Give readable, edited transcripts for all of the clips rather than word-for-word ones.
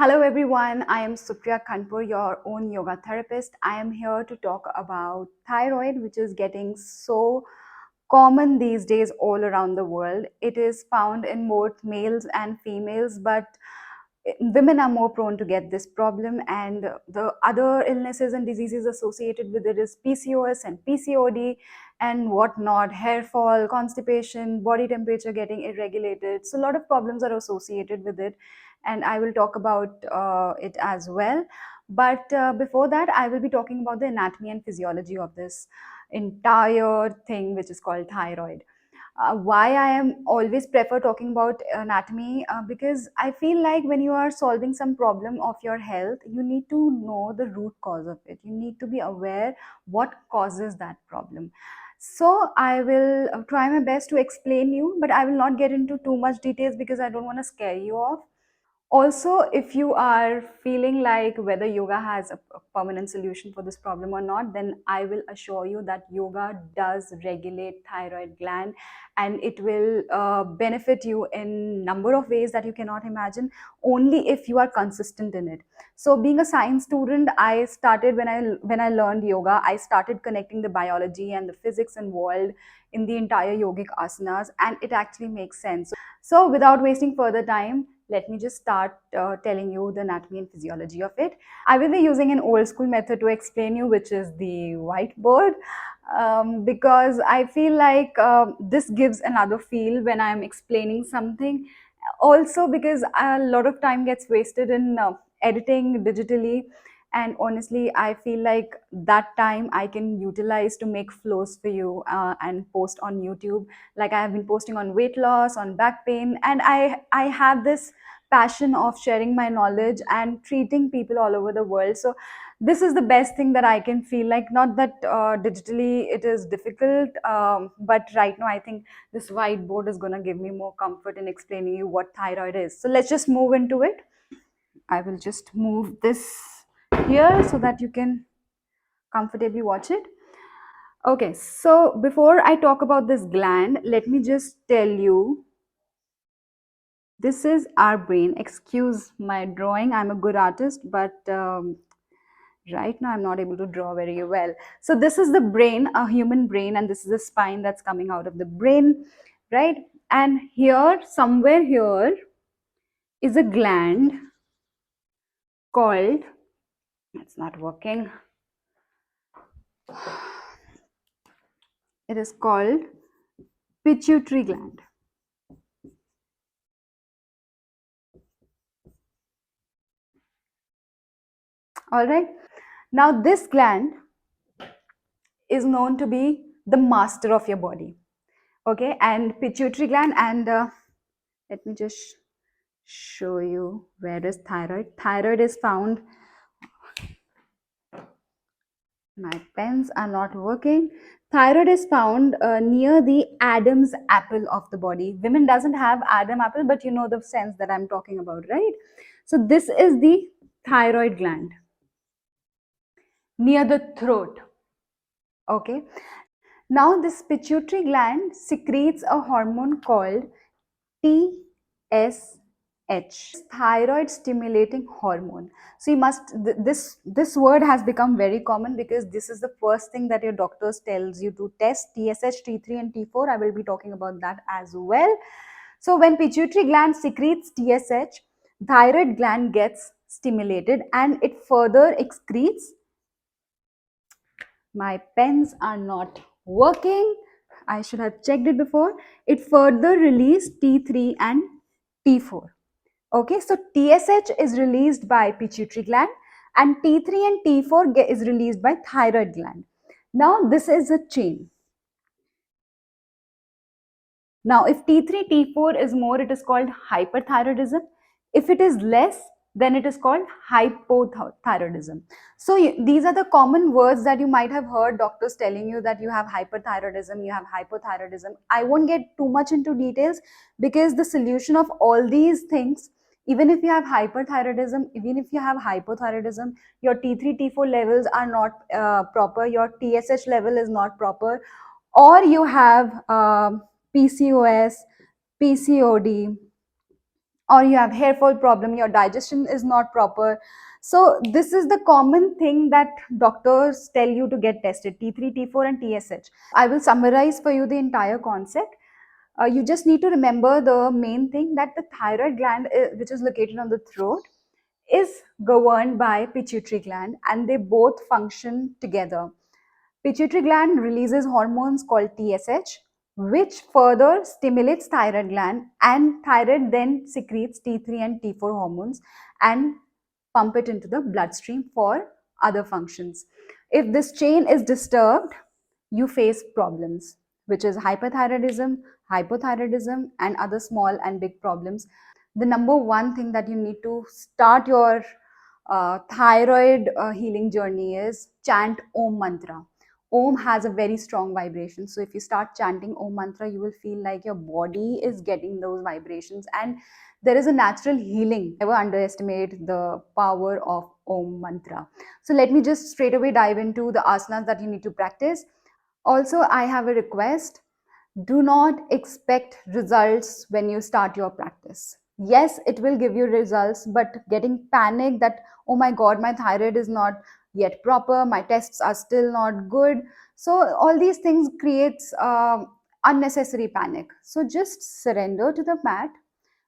Hello everyone, I am Supriya Kanpur, your own yoga therapist. I am here to talk about thyroid, which is getting so common these days all around the world. It is found in both males and females, but women are more prone to get this problem, and the other illnesses and diseases associated with it is PCOS and PCOD and whatnot, hair fall, constipation, body temperature getting irregulated. So a lot of problems are associated with it, and I will talk about it as well. But before that, I will be talking about the anatomy and physiology of this entire thing, which is called thyroid. Why I am always prefer talking about anatomy, because I feel like when you are solving some problem of your health, you need to know the root cause of it. You need to be aware what causes that problem. So I will try my best to explain you, but I will not get into too much details because I don't want to scare you off. Also, if you are feeling like whether yoga has a permanent solution for this problem or not, then I will assure you that yoga does regulate thyroid gland, and it will benefit you in number of ways that you cannot imagine, only if you are consistent in it. So being a science student, I started when I learned yoga, I started connecting the biology and the physics involved in the entire yogic asanas, and it actually makes sense. So without wasting further time, let me just start telling you the anatomy and physiology of it. I will be using an old school method to explain you, which is the whiteboard, because I feel like this gives another feel when I'm explaining something. Also, because a lot of time gets wasted in editing digitally, and honestly, I feel like that time I can utilize to make flows for you and post on YouTube. Like I have been posting on weight loss, on back pain, and I have this passion of sharing my knowledge and treating people all over the world. So this is the best thing that I can feel like. Not that digitally it is difficult, but right now I think this whiteboard is going to give me more comfort in explaining you what thyroid is. So let's just move into it. I will just move this here so that you can comfortably watch it. Okay, so before I talk about this gland, let me just tell you, this is our brain. Excuse my drawing, I'm a good artist, but right now I'm not able to draw very well. So this is the brain, a human brain, and this is the spine that's coming out of the brain, right? And here, somewhere here, is a gland called, it's not working, it is called pituitary gland. All right. Now this gland is known to be the master of your body. Okay, and pituitary gland, and let me just show you where is thyroid. Thyroid is found, my pens are not working. Thyroid is found near the Adam's apple of the body. Women doesn't have Adam apple, but you know the sense that I'm talking about, right? So this is the thyroid gland near the throat. Okay. Now this pituitary gland secretes a hormone called TSH, thyroid stimulating hormone. So you must, this word has become very common because this is the first thing that your doctors tells you to test: TSH, T3 and T4. I will be talking about that as well. So when pituitary gland secretes TSH, thyroid gland gets stimulated and it further excretes, my pens are not working, I should have checked it before, it further released T3 and T4. Okay, so TSH is released by pituitary gland and T3 and T4 is released by thyroid gland. Now this is a chain. Now if T3, T4 is more, it is called hyperthyroidism. If it is less, then it is called hypothyroidism. So these are the common words that you might have heard doctors telling you, that you have hyperthyroidism, you have hypothyroidism. I won't get too much into details because the solution of all these things, even if you have hyperthyroidism, even if you have hypothyroidism, your T3, T4 levels are not proper, your TSH level is not proper, or you have PCOS, PCOD, or you have hair fall problem, your digestion is not proper. So this is the common thing that doctors tell you to get tested: T3, T4 and TSH. I will summarize for you the entire concept. You just need to remember the main thing, that the thyroid gland, which is located on the throat, is governed by pituitary gland, and they both function together. Pituitary gland releases hormones called TSH, which further stimulates thyroid gland, and thyroid then secretes T3 and T4 hormones and pump it into the bloodstream for other functions. If this chain is disturbed, you face problems, which is hyperthyroidism, hypothyroidism, and other small and big problems. The number one thing that you need to start your thyroid healing journey is chant Om mantra. Om has a very strong vibration. So if you start chanting Om mantra, you will feel like your body is getting those vibrations, and there is a natural healing. Never underestimate the power of Om mantra. So let me just straight away dive into the asanas that you need to practice. Also, I have a request: do not expect results when you start your practice. Yes, it will give you results, but getting panic that, oh my god, my thyroid is not yet proper, my tests are still not good. So all these things creates unnecessary panic. So just surrender to the mat.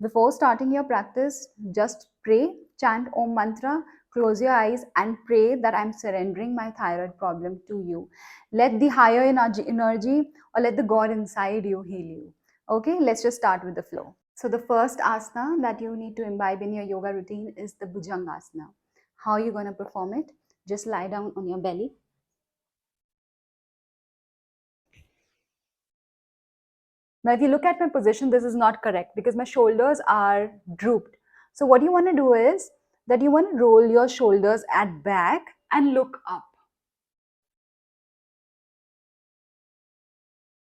Before starting your practice, just pray, chant Om mantra, close your eyes and pray that I'm surrendering my thyroid problem to you. Let the higher energy, or let the God inside you heal you. Okay, let's just start with the flow. So the first asana that you need to imbibe in your yoga routine is the Bhujangasana. How are you going to perform it? Just lie down on your belly. Now, if you look at my position, this is not correct because my shoulders are drooped. So what you want to do is that you want to roll your shoulders at back and look up.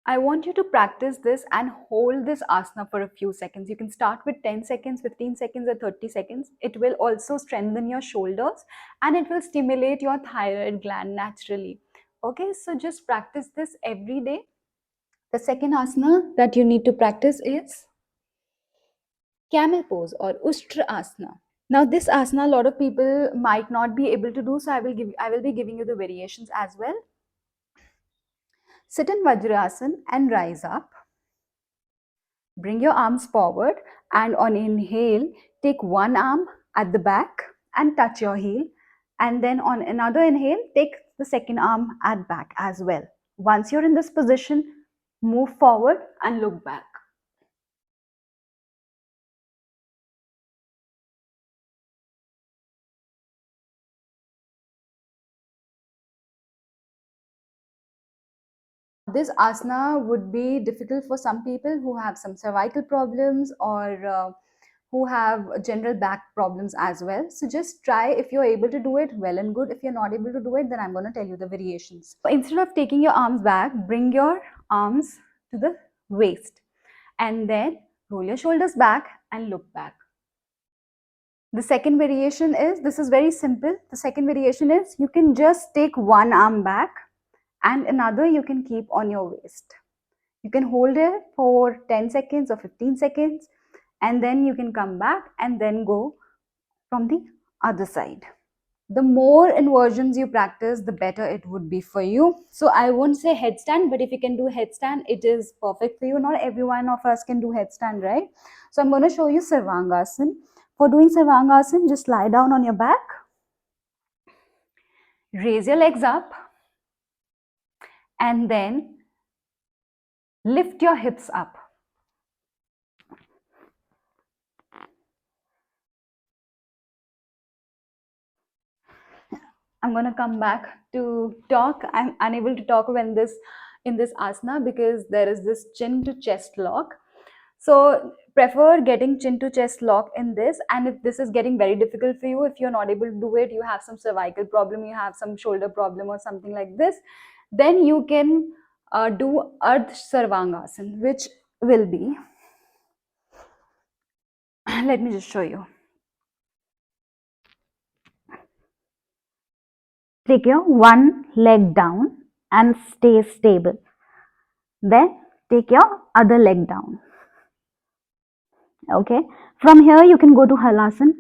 I want you to practice this and hold this asana for a few seconds. You can start with 10 seconds, 15 seconds, or 30 seconds. It will also strengthen your shoulders and it will stimulate your thyroid gland naturally. Okay, so just practice this every day. The second asana that you need to practice is camel pose or Ushtra asana. Now this asana a lot of people might not be able to do, so I will be giving you the variations as well. Sit in Vajrasana and rise up. Bring your arms forward, and on inhale, take one arm at the back and touch your heel, and then on another inhale, take the second arm at back as well. Once you're in this position, move forward and look back. This asana would be difficult for some people who have some cervical problems, or who have general back problems as well. So just try. If you're able to do it, well and good. If you're not able to do it, then I'm going to tell you the variations. So instead of taking your arms back, bring your arms to the waist and then roll your shoulders back and look back. The second variation is, this is very simple. The second variation is, you can just take one arm back and another you can keep on your waist. You can hold it for 10 seconds or 15 seconds, and then you can come back and then go from the other side. The more inversions you practice, the better it would be for you. So I won't say headstand, but if you can do headstand, it is perfect for you. Not every one of us can do headstand, right? So I'm going to show you Sarvangasana. For doing Sarvangasana, just lie down on your back, raise your legs up, and then lift your hips up. I'm going to come back to talk. I'm unable to talk when in this asana because there is this chin to chest lock. So prefer getting chin to chest lock in this. And if this is getting very difficult for you, if you're not able to do it, you have some cervical problem, you have some shoulder problem or something like this, then you can do Ardh Sarvangasana, which will be, let me just show you. Take your one leg down and stay stable. Then take your other leg down. Okay. From here, you can go to Halasan.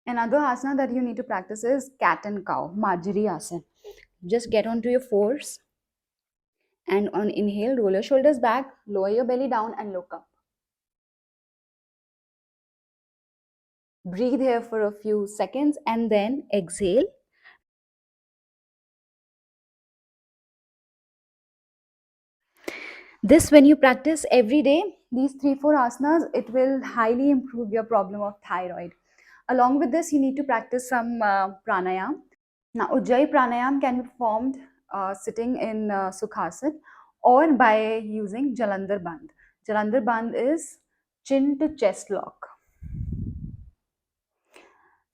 Another asana that you need to practice is cat and cow, Majri asana. Just get onto your fours and on inhale, roll your shoulders back, lower your belly down and look up. Breathe here for a few seconds and then exhale. This, when you practice every day, these 3 4 asanas, it will highly improve your problem of thyroid. Along with this, you need to practice some pranayam. Now, Ujjayi pranayam can be performed sitting in Sukhasan or by using Jalandhar Bandh. Jalandhar Bandh is chin to chest lock.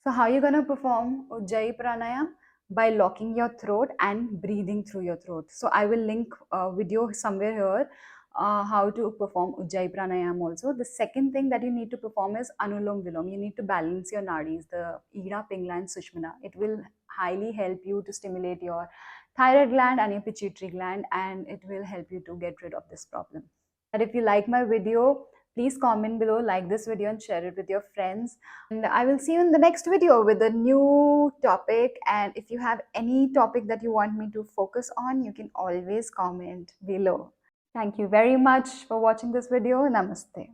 So, how are you going to perform Ujjayi pranayam? By locking your throat and breathing through your throat. So, I will link a video somewhere here how to perform Ujjayi pranayam also. The second thing that you need to perform is Anulom Vilom. You need to balance your nadis, the Ida, Pingla, and Sushmana. It will highly help you to stimulate your thyroid gland and your pituitary gland, and it will help you to get rid of this problem. And if you like my video, please comment below, like this video, and share it with your friends. And I will see you in the next video with a new topic. And if you have any topic that you want me to focus on, you can always comment below. Thank you very much for watching this video. Namaste.